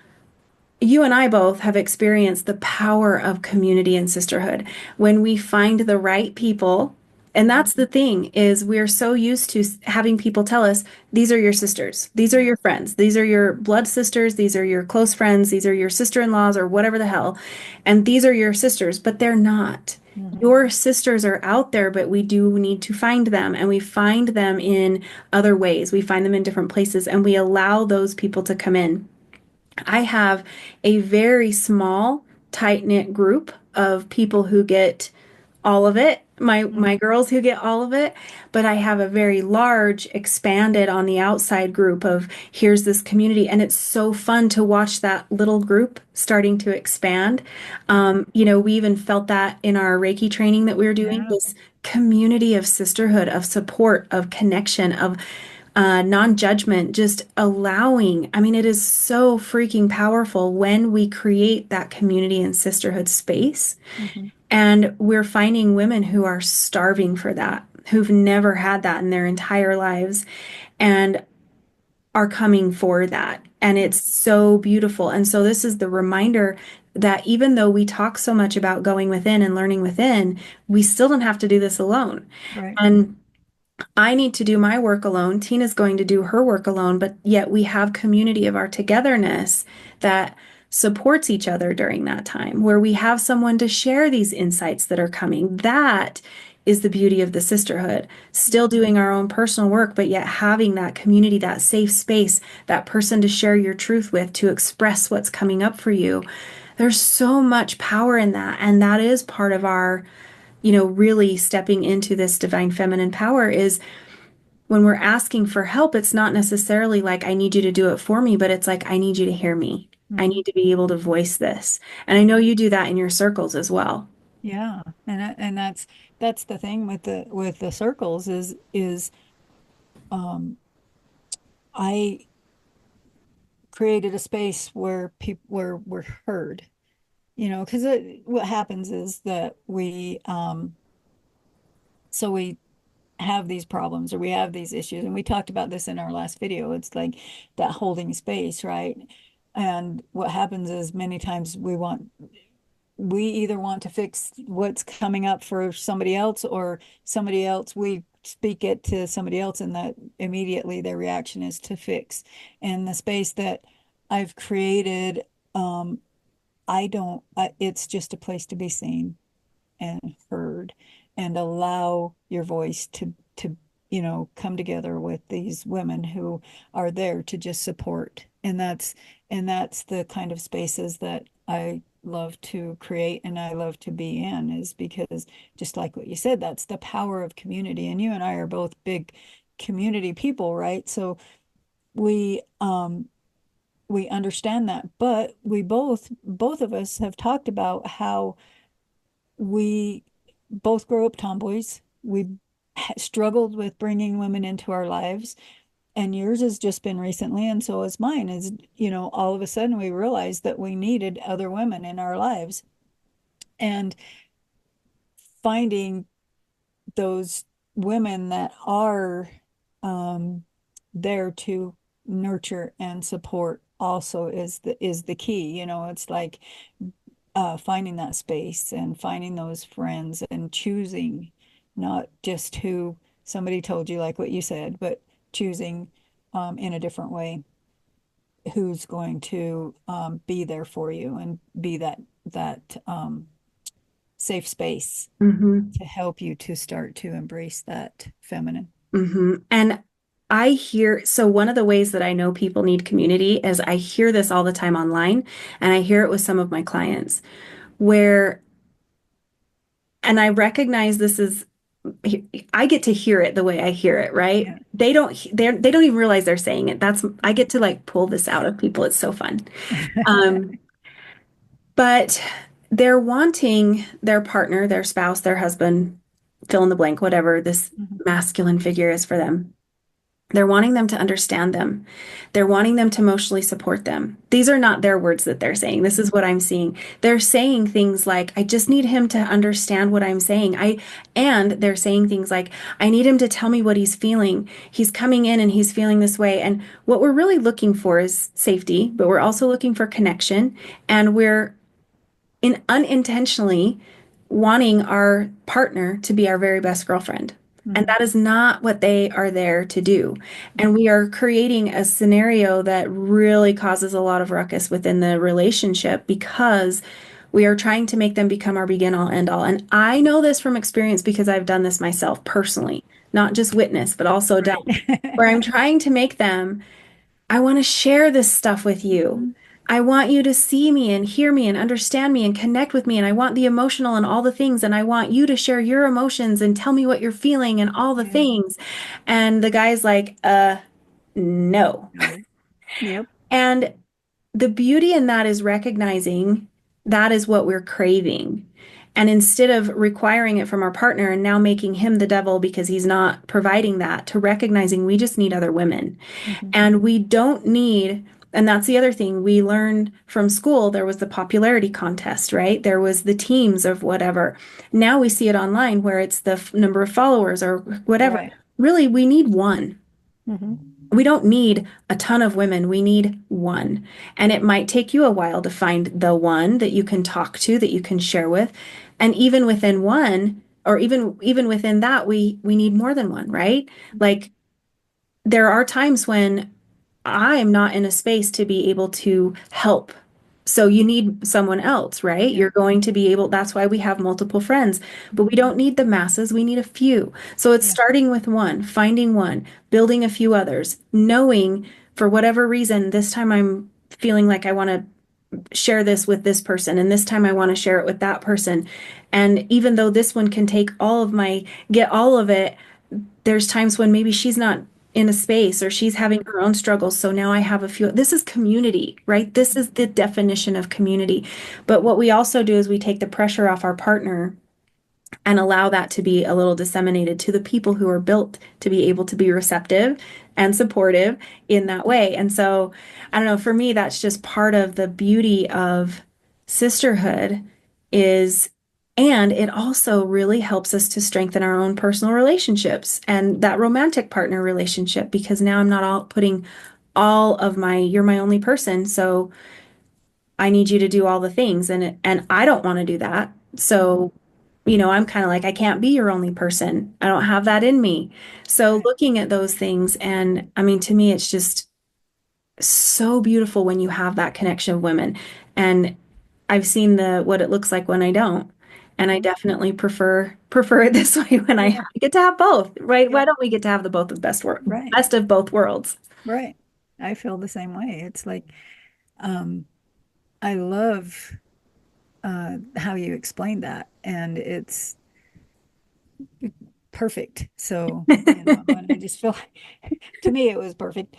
you and I both have experienced the power of community and sisterhood when we find the right people. And Hmm. that's the thing is we're so used to having people tell us, these are your sisters, these are Yeah. your friends, these are your blood sisters, these are your close friends, these are your sister-in-laws or whatever the hell. And these are your sisters, but they're not. Hmm. Your sisters are out there, but we do need to find them, and we find them in other ways. We find them in different places, and we allow those people to come in. I have a very small, tight-knit group of people who get all of it, my girls who get all of it, but I have a very large, expanded on the outside group of here's this community, and it's so fun to watch that little group starting to expand. We even felt that in our Reiki training that we were doing, Yeah. this community of sisterhood, of support, of connection, of non-judgment, just allowing. I mean, it is so freaking powerful when we create that community and sisterhood space. Hmm. And we're finding women who are starving for that, who've never had that in their entire lives and are coming for that. And Yeah. it's so beautiful. And so this is the reminder that even though we talk so much about going within and learning within, we still don't have to do this alone. Right. And I need to do my work alone. Tina's going to do her work alone, but yet we have community of our togetherness that supports each other during that time, where we have someone to share these insights that are coming. That is the beauty of the sisterhood. Still doing our own personal work, but yet having that community, that safe space, that person to share your truth with, to express what's coming up for you. There's so much power in that. And that is part of our really stepping into this divine feminine power is when we're asking for help, it's not necessarily like, I need you to do it for me, but it's like, I need you to hear me. I Hmm. need to be able to voice this. And I know you do that in your circles as well. Yeah. And that's the thing with the circles is um I created a space where people where we're heard, because what happens is that we have these problems or we have these issues, and we talked about this in our last video. It's like that holding space, right? And what happens is many times we either want to fix what's coming up for somebody else, or somebody else, we speak it to somebody else, and that immediately their reaction is to fix. And the space that I've created, I don't, it's just a place to be seen and heard, and allow your voice to come together with these women who are there to just support. And that's the kind of spaces that I love to create and I love to be in, is because, just like what you said, that's the power of community. And you and I are both big community people, right? So we understand that, but we both of us have talked about how we both grew up tomboys. We struggled with bringing women into our lives, and yours has just been recently, and so has mine. Is, all of a sudden we realized that we needed other women in our lives, and finding those women that are um, there to nurture and support also is the key. It's like finding that space and finding those friends and choosing not just who somebody told you, like what you said, but choosing in a different way who's going to be there for you and be that safe space Hmm. to help you to start to embrace that feminine. And I hear, so one of the ways that I know people need community is I hear this all the time online, and I hear it with some of my clients where, and I recognize this is, I get to hear it the way I hear it, right? Yeah. They don't even realize they're saying it. I get to like pull this out of people. It's so fun. Um, but they're wanting their partner, their spouse, their husband, fill in the blank, whatever this Mhm. masculine figure is for them. They're wanting them to understand them. They're wanting them to emotionally support them. These are not their words that they're saying. This is what I'm seeing. They're saying things like, I just need him to understand what I'm saying. And they're saying things like, I need him to tell me what he's feeling. He's coming in and he's feeling this way. And what we're really looking for is safety, but we're also looking for connection. And we're unintentionally wanting our partner to be our very best girlfriend. And Mhm. that is not what they are there to do. And we are creating a scenario that really causes a lot of ruckus within the relationship because we are trying to make them become our begin all end all. And I know this from experience because I've done this myself personally, not just witnessed, but also done, Right. where I'm trying to make them I want to share this stuff with you. Mhm. I want you to see me and hear me and understand me and connect with me. And I want the emotional and all the things. And I want you to share your emotions and tell me what you're feeling and all the Yeah. things. And the guy's like, no. No. Yep. And the beauty in that is recognizing that is what we're craving. And instead of requiring it from our partner and now making him the devil because he's not providing that, to recognizing we just need other women. Mhm. And we don't need, and that's the other thing we learned from school. There was the popularity contest, right? There was the teams of whatever. Now we see it online where it's the number of followers or whatever. Right. Really, we need one. Mhm. We don't need a ton of women. We need one. And it might take you a while to find the one that you can talk to, that you can share with. And even within one, or even within that, we need more than one, right? Like there are times when I'm not in a space to be able to help. So you need someone else, right? Yeah. You're going to be able, that's why we have multiple friends, but we Mhm. don't need the masses. We need a few. So it's Yeah. starting with one, finding one, building a few others, knowing for whatever reason, this time I'm feeling like I want to share this with this person, and this time I want to share it with that person. And even though this one can take all of my, get all of it, there's times when maybe she's not in a space or she's having her own struggles. So now I have a few. This is community, right? This is the definition of community. But what we also do is we take the pressure off our partner and allow that to be a little disseminated to the people who are built to be able to be receptive and supportive in that way. And so, I don't know, for me, that's just part of the beauty of sisterhood is, and it also really helps us to strengthen our own personal relationships and that romantic partner relationship because now I'm not all putting all of my, you're my only person. So I need you to do all the things and I don't want to do that. Mhm. So, I'm kind of like I can't be your only person. I don't have that in me. So Right. looking at those things and I mean to me it's just so beautiful when you have that connection of women. And I've seen the what it looks like when I don't. And I Mhm. definitely prefer it this way when I Yeah. get to have both, right? Why Yep. don't we get to have the both of Right. best of both worlds? Right. I feel the same way. It's like, um, I love how you explained that, and it's perfect. So, and I just feel to me it was perfect.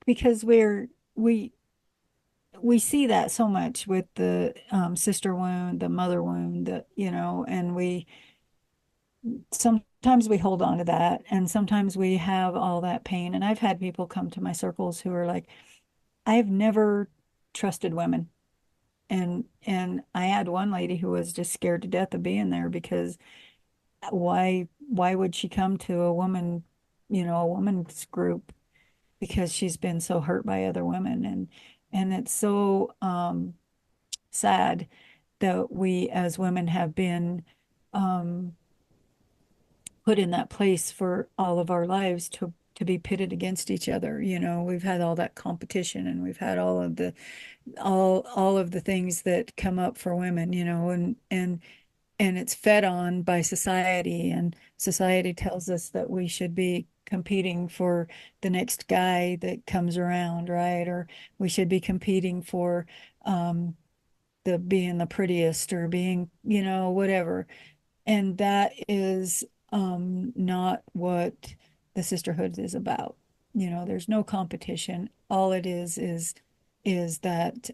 Because we we see that so much with the sister wound, the mother wound, and we sometimes we hold on to that, and sometimes we have all that pain. And I've had people come to my circles who are like, I've never trusted women. And I had one lady who was just scared to death of being there because why would she come to a woman's group because she's been so hurt by other women, and it's so sad that we as women have been um put in that place for all of our lives to be pitted against each other. We've had all that competition, and we've had all of the things that come up for women, and it's fed on by society, and society tells us that we should be competing for the next guy that comes around, right? Or we should be competing for um the being the prettiest, or being, whatever. And that is not what the sisterhood is about. There's no competition. All it is that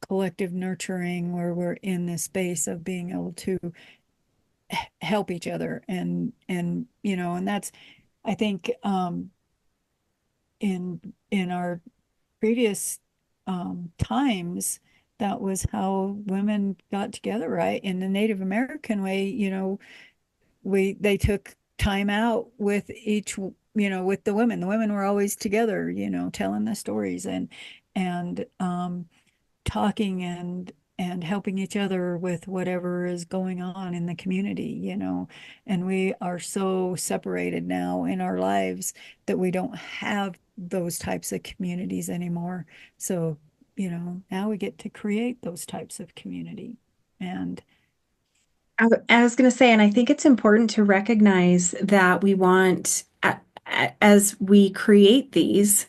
collective nurturing where we're in this space of being able to help each other and and that's I think in our previous times that was how women got together, right? In the Native American way, they took time out with each, with the women. The women were always together, telling the stories and talking and helping each other with whatever is going on in the community. And we are so separated now in our lives that we don't have those types of communities anymore. So, now we get to create those types of community. And I was going to say, and I think it's important to recognize that we want, as we create these,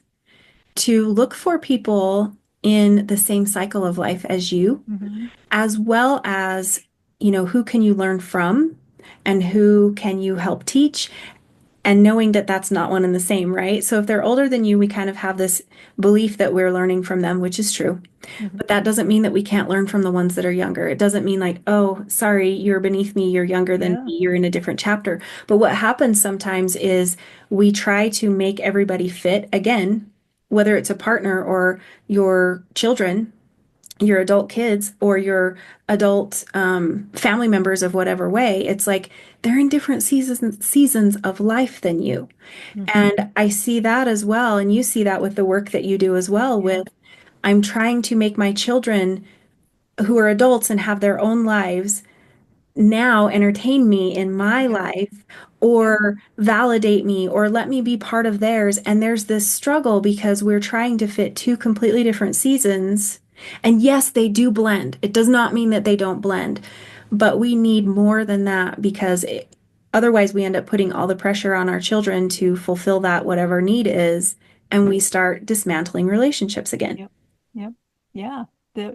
to look for people in the same cycle of life as you, mhm, as well as, who can you learn from and who can you help teach, and knowing that that's not one and the same, right? So if they're older than you, we kind of have this belief that we're learning from them, which is true. mhm, But that doesn't mean that we can't learn from the ones that are younger. It doesn't mean like, oh, sorry, you're beneath me, you're younger than yeah, me, you're in a different chapter. But what happens sometimes is we try to make everybody fit again, whether it's a partner or your children, your adult kids, or your adult family members of whatever way. It's like they're in different seasons of life than you. mhm, And I see that as well. And you see that with the work that you do as well yeah, with I'm trying to make my children who are adults and have their own lives now entertain me in my yeah, life yep, or validate me or let me be part of theirs. And there's this struggle because we're trying to fit two completely different seasons. And yes, they do blend. It does not mean that they don't blend, but we need more than that because otherwise we end up putting all the pressure on our children to fulfill that whatever need is, and we start dismantling relationships again. yep, yep, yeah,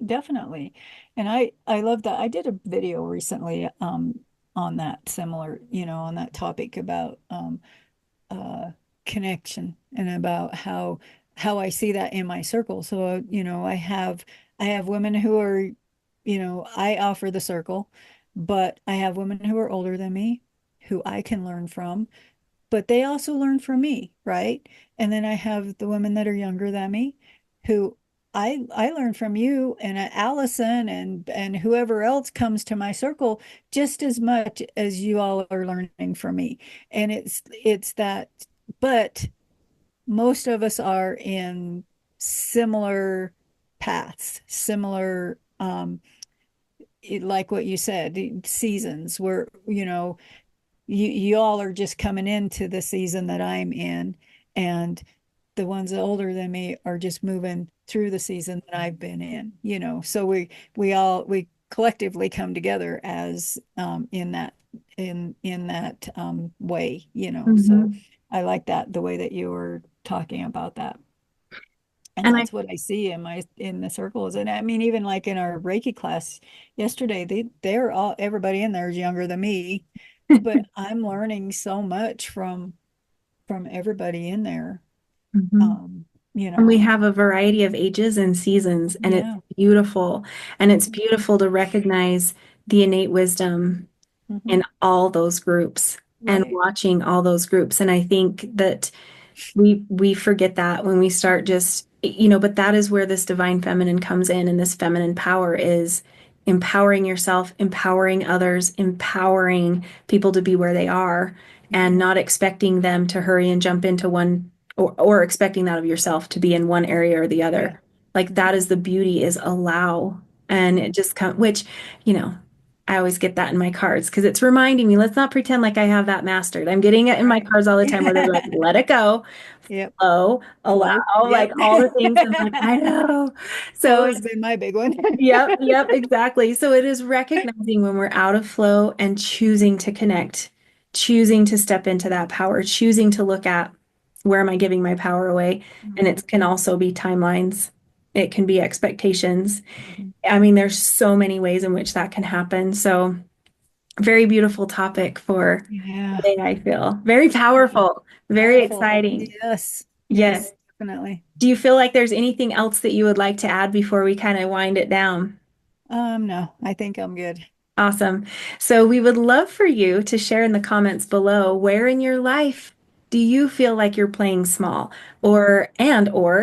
definitely. And I love that. I did a video recently on that similar, on that topic about uh connection and about how I see that in my circle. So, I have women who are, I offer the circle, but I have women who are older than me who I can learn from, but they also learn from me, right? And then I have the women that are younger than me who I learn from you and Allison and whoever else comes to my circle just as much as you all are learning from me. And it's that, but most of us are in similar paths, similar like what you said, the seasons where, you all are just coming into the season that I'm in, and the ones older than me are just moving through the season that I've been in. So we collectively come together as in that way. So Mhm. I like that, the way that you were talking about that. And And I that's what I see in the circles. And I mean, even like in our Reiki class yesterday, they're all everybody in there is younger than me, but I'm learning so much from everybody in there. Mhm. Um, And we have a variety of ages and seasons, and it's yeah. beautiful. And it's Mhm. beautiful to recognize the innate wisdom Mhm. in all those groups and Right. watching all those groups. And I think that we forget that when we start just, but that is where this divine feminine comes in, and this feminine power is empowering yourself, empowering others, empowering people to be where they are, and Mhm. not expecting them to hurry and jump into one, or expecting that of yourself to be in one area or the Yeah. other. Like that is the beauty, is allow. And it Mhm. just comes, which, you know, I always get that in my cards because it's reminding me, let's not pretend like I have that mastered. I'm getting it in my Right. cards all the time where they're like, let it go, Yep. flow, allow, Flow. like Yep. all the things. I'm like, I know. Flow So has been my big one. yep, yep, exactly. So it is recognizing when we're out of flow and choosing to connect, choosing to step into that power, choosing to look at where am I giving my power away? And Mhm. it can also be timelines. It can be expectations. Mhm. I mean, there's so many ways in which that can happen. So very beautiful topic for Yeah. today, I feel. Very Yeah. powerful, very Powerful. exciting. Yes. Yes. Yes. definitely. Do you feel like there's anything else that you would like to add before we kind of wind it down? No, I think I'm good. Awesome. So we would love for you to share in the comments below where in your life do you feel like you're playing small or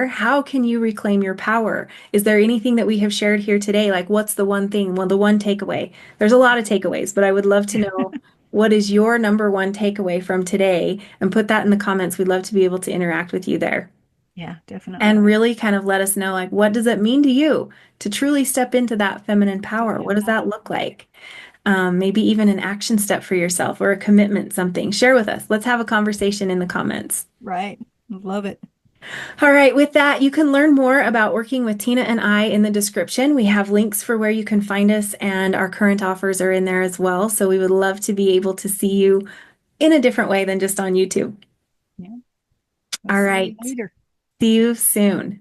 how can you reclaim your power? Is there anything that we have shared here today? Like what's the one thing, well, the one takeaway? There's a lot of takeaways, but I would love to know what is your number one takeaway from today and put that in the comments. We'd love to be able to interact with you there Yeah, definitely. and really kind of let us know like what does it mean to you to truly step into that feminine power? Feminine What does that power. look like? Maybe even an action step for yourself or a commitment, something. Share with us. Let's have a conversation in the comments. Right. Love it. All right, with that, you can learn more about working with Tina and I in the description. We have links for where you can find us, and our current offers are in there as well. So we would love to be able to see you in a different way than just on YouTube. Yeah. We'll All see you right, later. see you soon.